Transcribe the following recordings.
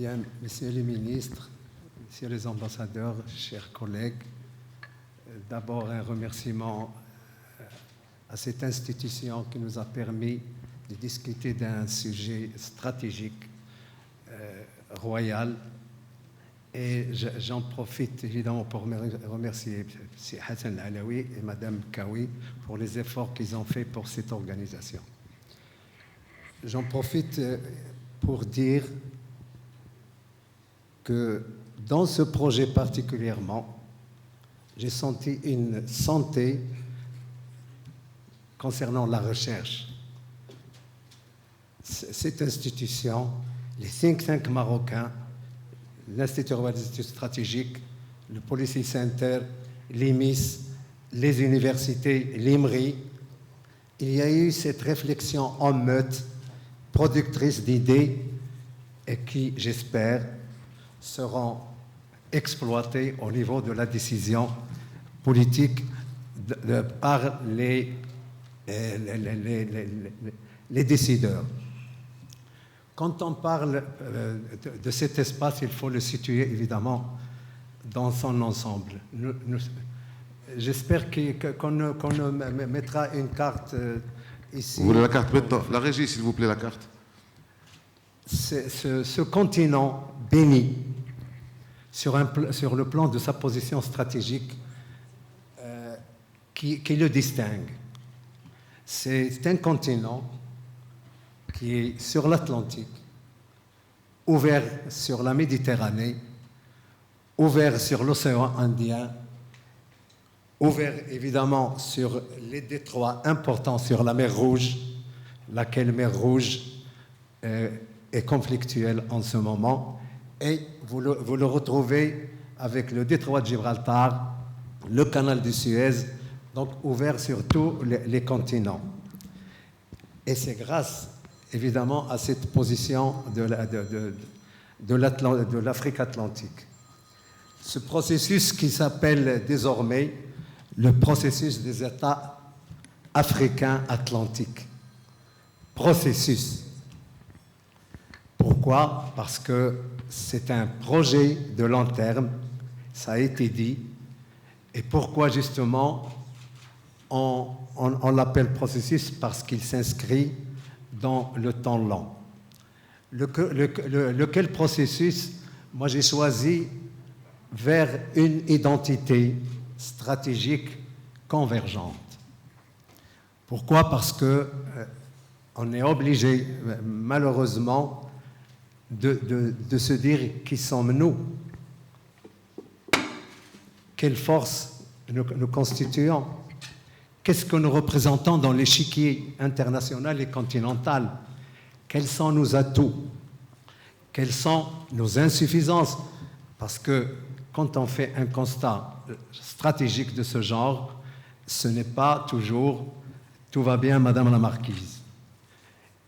Bien, messieurs les ministres, messieurs les ambassadeurs, chers collègues, d'abord un remerciement à cette institution qui nous a permis de discuter d'un sujet stratégique, royal. Et j'en profite évidemment pour remercier M. Hassan Alaoui et Mme Kawi pour les efforts qu'ils ont faits pour cette organisation. J'en profite pour dire que dans ce projet particulièrement, j'ai senti une santé concernant la recherche. Cette institution, les think tanks marocains, l'Institut européen des études stratégiques, le Policy Center, l'IMIS, les universités, l'IMRI, il y a eu cette réflexion en meute, productrice d'idées, et qui, j'espère, seront exploitées au niveau de la décision politique par les décideurs. Quand on parle de cet espace, il faut le situer évidemment dans son ensemble. J'espère qu'on mettra une carte ici. Vous voulez la carte maintenant? La régie, s'il vous plaît, la carte. Ce continent béni, sur le plan de sa position stratégique, qui le distingue. C'est un continent qui est sur l'Atlantique, ouvert sur la Méditerranée, ouvert sur l'océan Indien, ouvert évidemment sur les détroits importants sur la mer Rouge, laquelle mer Rouge est conflictuelle en ce moment, et vous le retrouvez avec le détroit de Gibraltar, le canal de Suez, donc ouvert sur tous les continents. Et c'est grâce évidemment à cette position de l'Afrique atlantique. Ce processus qui s'appelle désormais le processus des États africains atlantiques. Processus. Pourquoi? Parce que c'est un projet de long terme, ça a été dit. Et pourquoi justement on l'appelle processus? Parce qu'il s'inscrit dans le temps long. Lequel processus? Moi, j'ai choisi vers une identité stratégique convergente. Pourquoi? Parce que on est obligé, malheureusement, de se dire qui sommes-nous? Quelle force nous constituons? Qu'est-ce que nous représentons dans l'échiquier international et continental? Quels sont nos atouts? Quelles sont nos insuffisances? Parce que quand on fait un constat stratégique de ce genre, ce n'est pas toujours « tout va bien, Madame la Marquise ».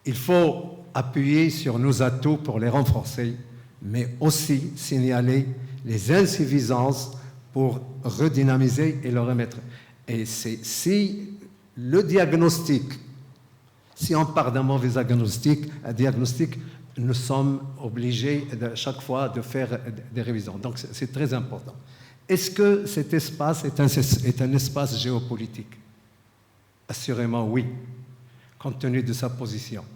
Il faut appuyer sur nos atouts pour les renforcer, mais aussi signaler les insuffisances pour redynamiser et le remettre. Et c'est si le diagnostic, si on part d'un mauvais diagnostic, nous sommes obligés chaque fois de faire des révisions. Donc c'est très important. Est-ce que cet espace est un espace géopolitique? Assurément oui, compte tenu de sa position.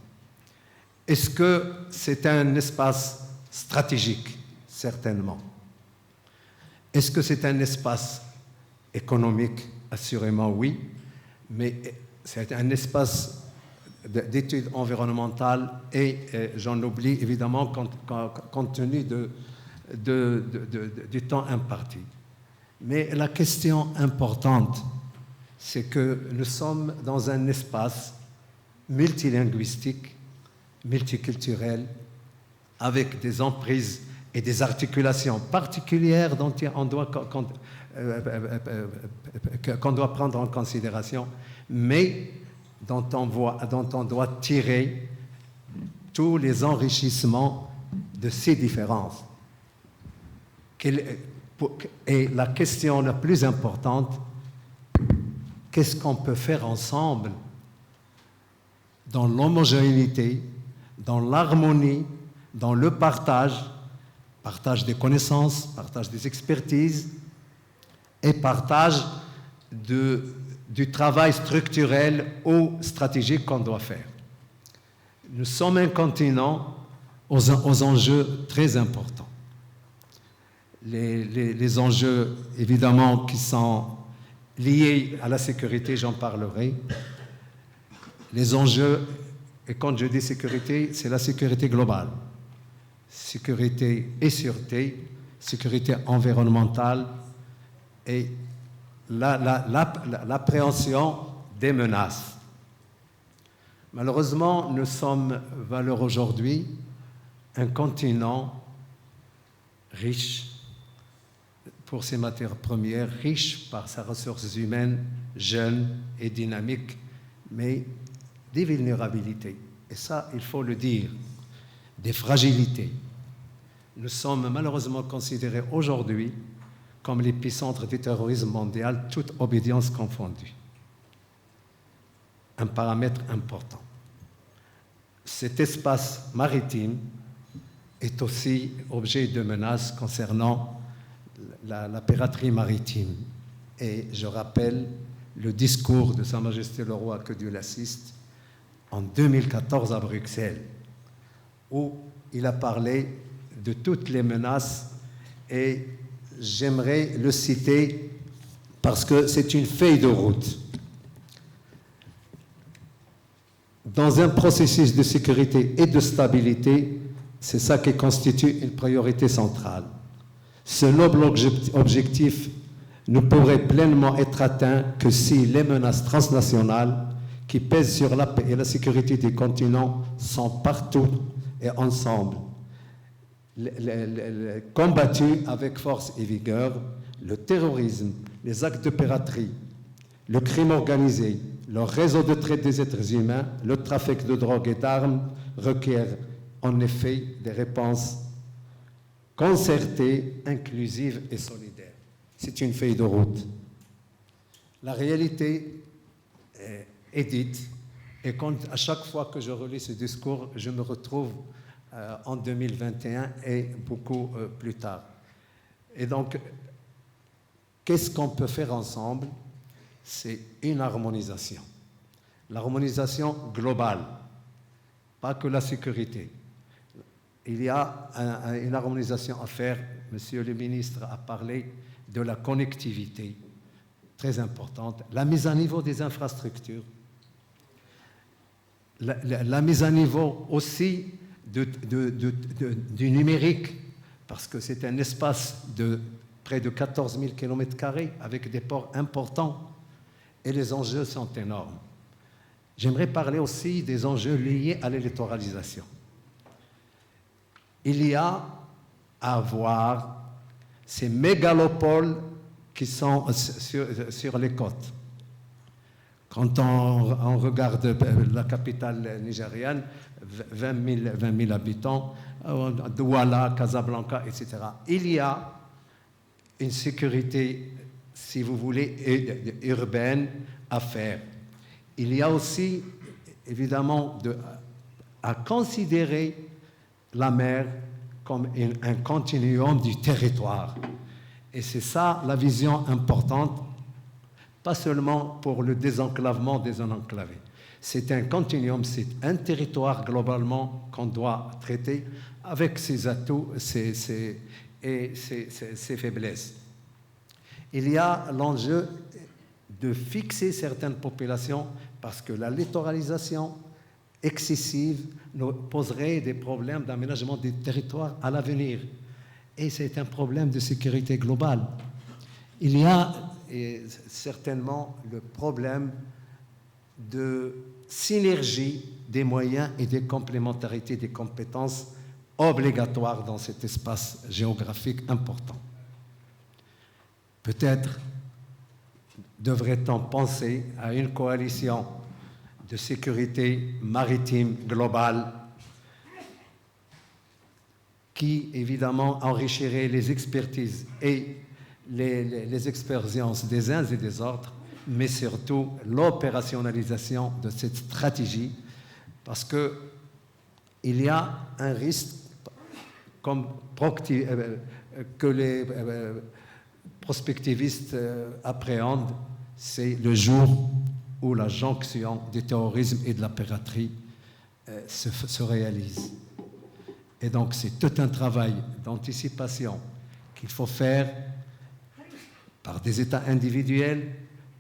Est-ce que c'est un espace stratégique? Certainement. Est-ce que c'est un espace économique? Assurément oui, mais c'est un espace d'études environnementales et j'en oublie évidemment compte tenu du temps imparti. Mais la question importante, c'est que nous sommes dans un espace multilinguistique, multiculturel, avec des emprises et des articulations particulières dont qu'on doit prendre en considération, mais dont on doit tirer tous les enrichissements de ces différences. Et la question la plus importante, qu'est-ce qu'on peut faire ensemble dans l'homogénéité, dans l'harmonie, dans le partage, partage des connaissances, partage des expertises et partage du travail structurel ou stratégique qu'on doit faire. Nous sommes un continent aux enjeux très importants. Les enjeux, évidemment, qui sont liés à la sécurité, j'en parlerai. Les enjeux, et quand je dis sécurité, c'est la sécurité globale. Sécurité et sûreté, sécurité environnementale et l'appréhension des menaces. Malheureusement, nous sommes valeurs aujourd'hui un continent riche pour ses matières premières, riche par ses ressources humaines, jeune et dynamique, mais des vulnérabilités. Et ça, il faut le dire, des fragilités. Nous sommes malheureusement considérés aujourd'hui comme l'épicentre du terrorisme mondial, toute obédience confondue. Un paramètre important. Cet espace maritime est aussi objet de menaces concernant la piraterie maritime. Et je rappelle le discours de Sa Majesté le Roi, que Dieu l'assiste, en 2014 à Bruxelles, où il a parlé de toutes les menaces, et j'aimerais le citer parce que c'est une feuille de route. Dans un processus de sécurité et de stabilité, c'est ça qui constitue une priorité centrale. Ce noble objectif ne pourrait pleinement être atteint que si les menaces transnationales qui pèsent sur la paix et la sécurité des continents sont partout et ensemble combattues avec force et vigueur. Le terrorisme, les actes de piraterie, le crime organisé, le réseau de traite des êtres humains, le trafic de drogue et d'armes requièrent en effet des réponses concertées, inclusives et solidaires. C'est une feuille de route. La réalité est dite, et à chaque fois que je relis ce discours, je me retrouve en 2021 et beaucoup plus tard. Et donc, qu'est-ce qu'on peut faire ensemble? C'est une harmonisation. L'harmonisation globale, pas que la sécurité. Il y a une harmonisation à faire. Monsieur le ministre a parlé de la connectivité, très importante, la mise à niveau des infrastructures, la mise à niveau aussi du numérique, parce que c'est un espace de près de 14 000 km² avec des ports importants et les enjeux sont énormes. J'aimerais parler aussi des enjeux liés à l'électoralisation. Il y a à voir ces mégalopoles qui sont sur les côtes. Quand on regarde la capitale nigériane, 20 000 habitants, Douala, Casablanca, etc. Il y a une sécurité, si vous voulez, urbaine à faire. Il y a aussi, évidemment, à considérer la mer comme un continuum du territoire. Et c'est ça la vision importante, pas seulement pour le désenclavement des zones enclavées. C'est un continuum, c'est un territoire globalement qu'on doit traiter avec ses atouts et ses faiblesses. Il y a l'enjeu de fixer certaines populations parce que la littoralisation excessive nous poserait des problèmes d'aménagement des territoires à l'avenir. Et c'est un problème de sécurité globale. Il y a certainement le problème de synergie des moyens et des complémentarités des compétences obligatoires dans cet espace géographique important. Peut-être devrait-on penser à une coalition de sécurité maritime globale qui, évidemment, enrichirait les expertises et les expériences des uns et des autres, mais surtout l'opérationnalisation de cette stratégie, parce qu'il y a un risque que les prospectivistes appréhendent, c'est le jour où la jonction du terrorisme et de la piraterie se réalise. Et donc c'est tout un travail d'anticipation qu'il faut faire par des États individuels,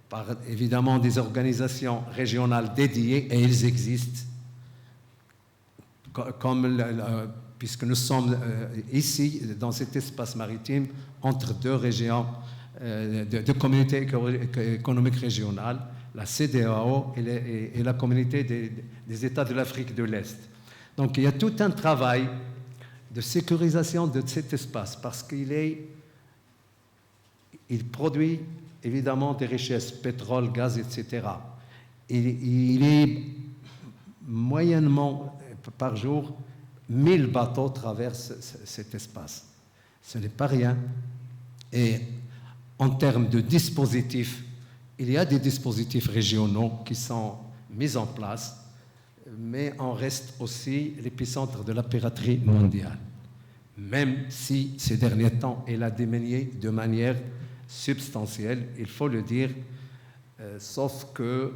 par évidemment des organisations régionales dédiées, et ils existent, puisque nous sommes ici, dans cet espace maritime, entre deux régions de communautés économiques régionales, la CEDEAO et la communauté des États de l'Afrique de l'Est. Donc il y a tout un travail de sécurisation de cet espace, parce qu'il produit évidemment des richesses, pétrole, gaz, etc. Il est moyennement par jour 1000 bateaux traversent cet espace. Ce n'est pas rien. Et en termes de dispositifs, il y a des dispositifs régionaux qui sont mis en place, mais on reste aussi l'épicentre de la piraterie mondiale. Même si ces derniers temps, elle a diminué de manière substantielle, il faut le dire, sauf que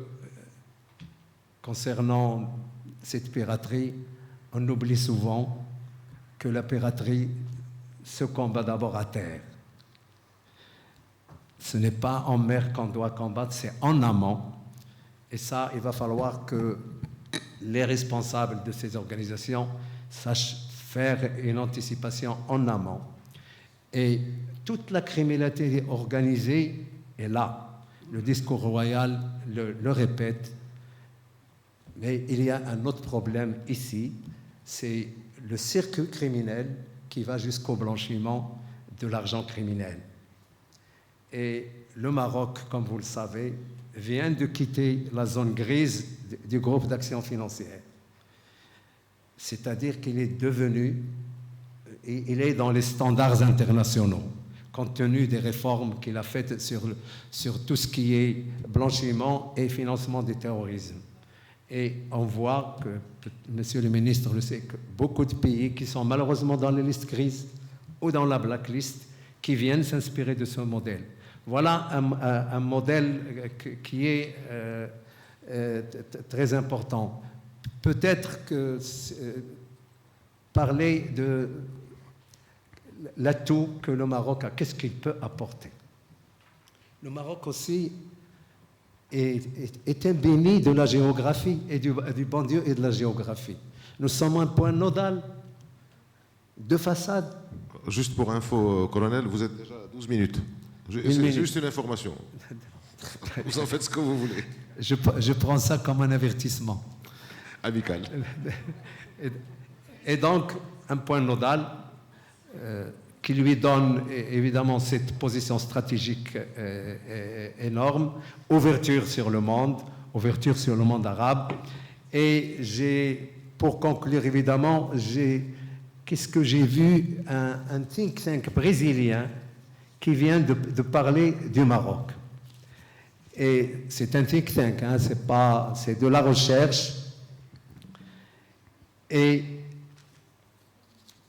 concernant cette piraterie, on oublie souvent que la piraterie se combat d'abord à terre. Ce n'est pas en mer qu'on doit combattre, c'est en amont. Et ça, il va falloir que les responsables de ces organisations sachent faire une anticipation en amont. Et toute la criminalité organisée est là. Le discours royal le répète. Mais il y a un autre problème ici, c'est le circuit criminel qui va jusqu'au blanchiment de l'argent criminel. Et le Maroc, comme vous le savez, vient de quitter la zone grise du groupe d'action financière. C'est-à-dire qu'il est devenu, il est dans les standards internationaux, compte tenu des réformes qu'il a faites sur tout ce qui est blanchiment et financement du terrorisme. Et on voit que, monsieur le ministre le sait, que beaucoup de pays qui sont malheureusement dans les listes grises ou dans la blacklist, qui viennent s'inspirer de ce modèle. Voilà un modèle qui est très important. Peut-être que parler de l'atout que le Maroc a, qu'est-ce qu'il peut apporter? Le Maroc aussi est béni de la géographie et du bon Dieu et de la géographie. Nous sommes un point nodal de façade. Juste pour info, colonel, vous êtes déjà à 12 minutes. C'est juste une information. Vous en faites ce que vous voulez. Je prends ça comme un avertissement. Amical. Et donc, un point nodal qui lui donne évidemment cette position stratégique énorme, ouverture sur le monde arabe. Et pour conclure évidemment, qu'est-ce que j'ai vu? Un think tank brésilien qui vient de parler du Maroc. Et c'est un think tank, hein, c'est de la recherche. Et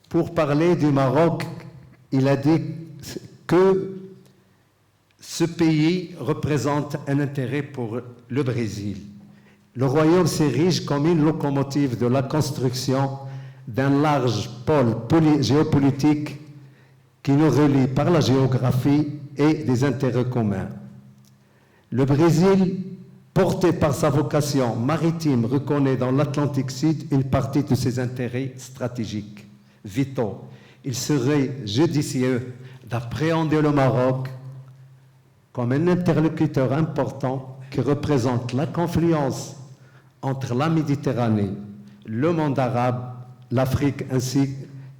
pour parler du Maroc, il a dit que ce pays représente un intérêt pour le Brésil. Le royaume s'érige comme une locomotive de la construction d'un large pôle géopolitique qui nous relie par la géographie et des intérêts communs. Le Brésil, porté par sa vocation maritime, reconnaît dans l'Atlantique Sud une partie de ses intérêts stratégiques vitaux. Il serait judicieux d'appréhender le Maroc comme un interlocuteur important qui représente la confluence entre la Méditerranée, le monde arabe, l'Afrique, ainsi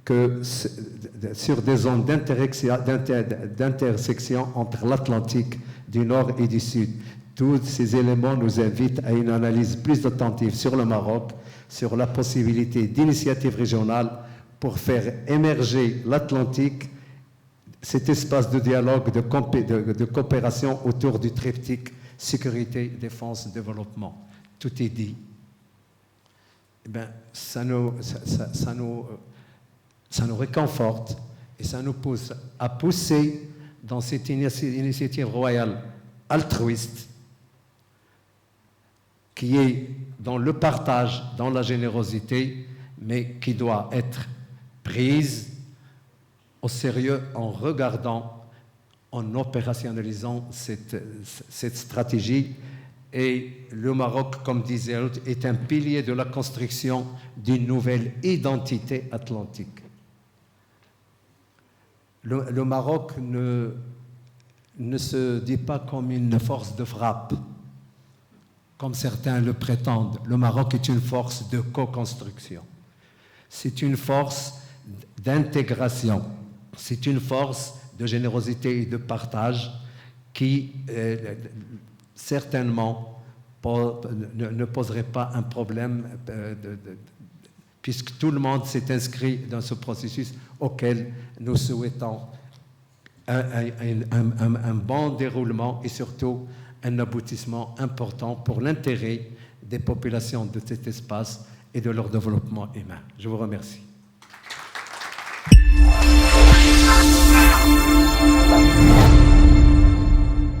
que sur des zones d'intersection entre l'Atlantique du Nord et du Sud. Tous ces éléments nous invitent à une analyse plus attentive sur le Maroc, sur la possibilité d'initiatives régionales pour faire émerger l'Atlantique, cet espace de dialogue, de coopération autour du triptyque sécurité, défense, développement. Tout est dit. Eh bien, ça nous Ça nous réconforte et ça nous pousse à pousser dans cette initiative royale altruiste qui est dans le partage, dans la générosité, mais qui doit être prise au sérieux en regardant, en opérationnalisant cette stratégie. Et le Maroc, comme disait l'autre, est un pilier de la construction d'une nouvelle identité atlantique. Le Maroc ne se dit pas comme une force de frappe, comme certains le prétendent. Le Maroc est une force de co-construction. C'est une force d'intégration. C'est une force de générosité et de partage qui, certainement, ne poserait pas un problème puisque tout le monde s'est inscrit dans ce processus auquel nous souhaitons un bon déroulement et surtout un aboutissement important pour l'intérêt des populations de cet espace et de leur développement humain. Je vous remercie.